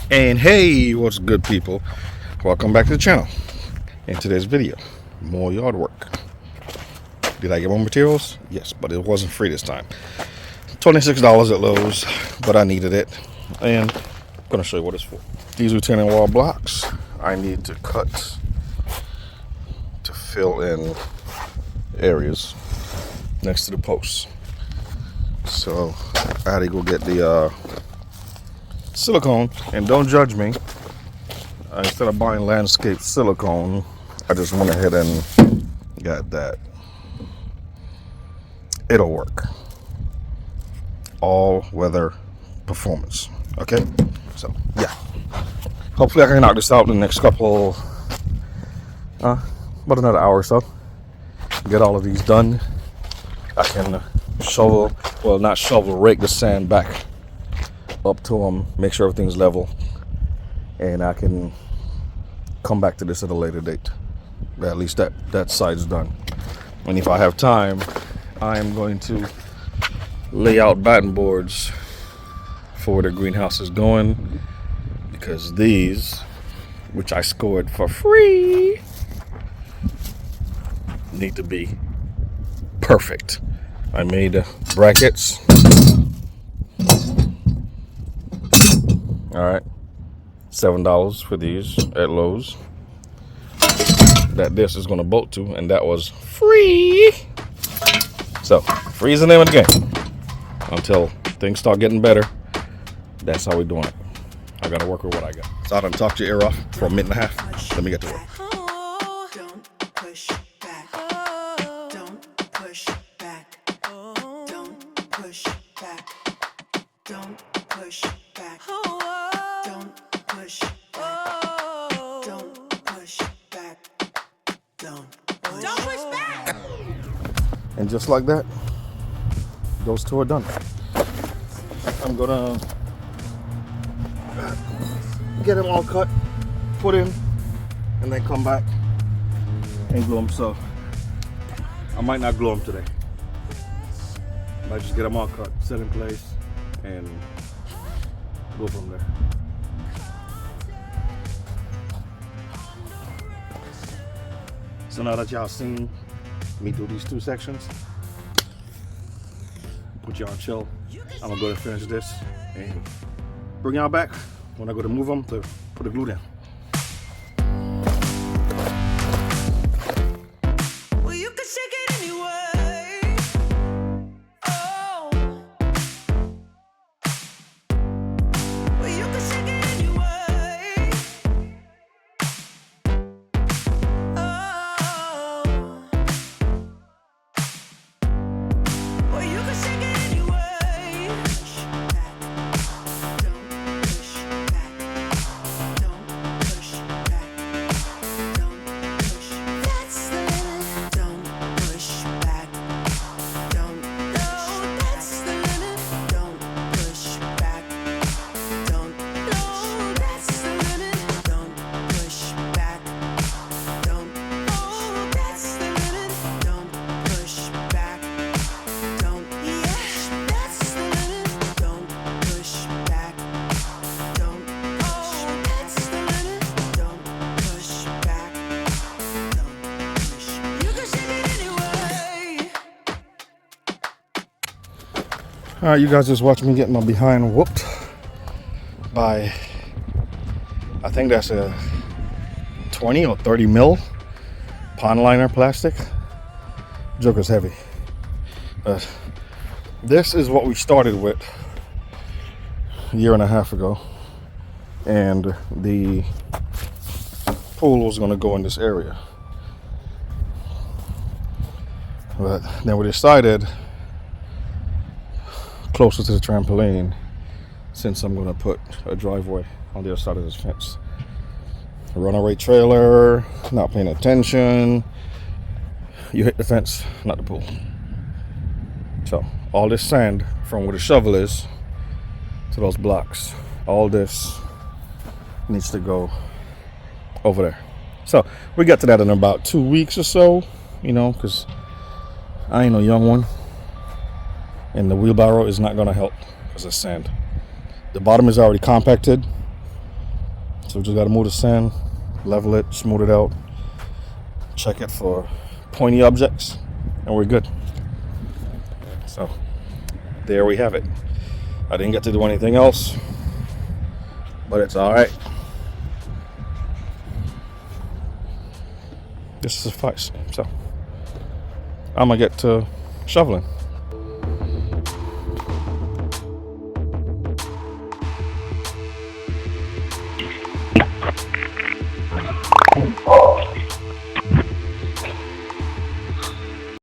And hey, what's good, people? Welcome back to the channel. In today's video, more yard work. Did I get more materials? Yes, but it wasn't free this time. $26 at Lowe's, but I needed it. And I'm gonna show you what it's for. These retaining wall blocks I need to cut to fill in areas next to the posts. So I had to go get the silicone, and don't judge me. Instead of buying landscape silicone, I just went ahead and got that. It'll work. All weather performance. Okay? So, yeah. Hopefully I can knock this out in the next couple, about another hour or so. Get all of these done. I can rake the sand back up to them, make sure everything's level, and I can come back to this at a later date. At least that side's done. And if I have time, I am going to lay out batten boards for where the greenhouse is going, because these, which I scored for free, need to be perfect. I made brackets. All right, $7 for these at Lowe's. That this is going to bolt to, and that was free. So, free is the name of the game. Until things start getting better, that's how we're doing it. I got to work with what I got. So I done talked your ear off for a minute and a half. Let me get to work. Don't push back. Don't push back. Don't push back. Don't push back. Don't push back. Don't push back. Don't push back. And just like that, those two are done. I'm gonna get them all cut, put in, and then come back and glue them. So I might not glue them today. I might just get them all cut, set in place, and go from there. So now that y'all seen me do these two sections, put y'all on chill. I'm gonna go to finish this and bring y'all back when I go to move them to put the glue down. Well, you can shake it anyway. Oh. Well, you can shake it anyway. Oh. Well, you can shake it anyway. Don't push back. Don't push back. Don't push back. That's the limit. Don't push back. Don't. No, that's the limit. Don't push back. Don't. No, that's the limit. Don't push back. Don't. Oh, that's the limit. Don't push back. Don't. Yeah, that's the limit. Don't push back. Don't. Oh, that's the limit. Don't push back. Don't push. You can shake it anyway. All right, you guys just watch me get my behind whooped by, I think that's a 20 or 30 mil pond liner plastic. Joker's heavy. But this is what we started with a year and a half ago. And the pool was gonna go in this area. But then we decided, closer to the trampoline, since I'm gonna put a driveway on the other side of this fence. A runaway trailer, not paying attention, you hit the fence, not the pool. So all this sand from where the shovel is to those blocks, all this needs to go over there. So we got to that in about 2 weeks or so, you know, because I ain't no young one, and the wheelbarrow is not gonna help because of sand. The bottom is already compacted, So we just got to move the sand, level it, smooth it out, check it for pointy objects, and we're good. So there we have it. I didn't get to do anything else, but it's all right. This suffices. So I'm gonna get to shoveling.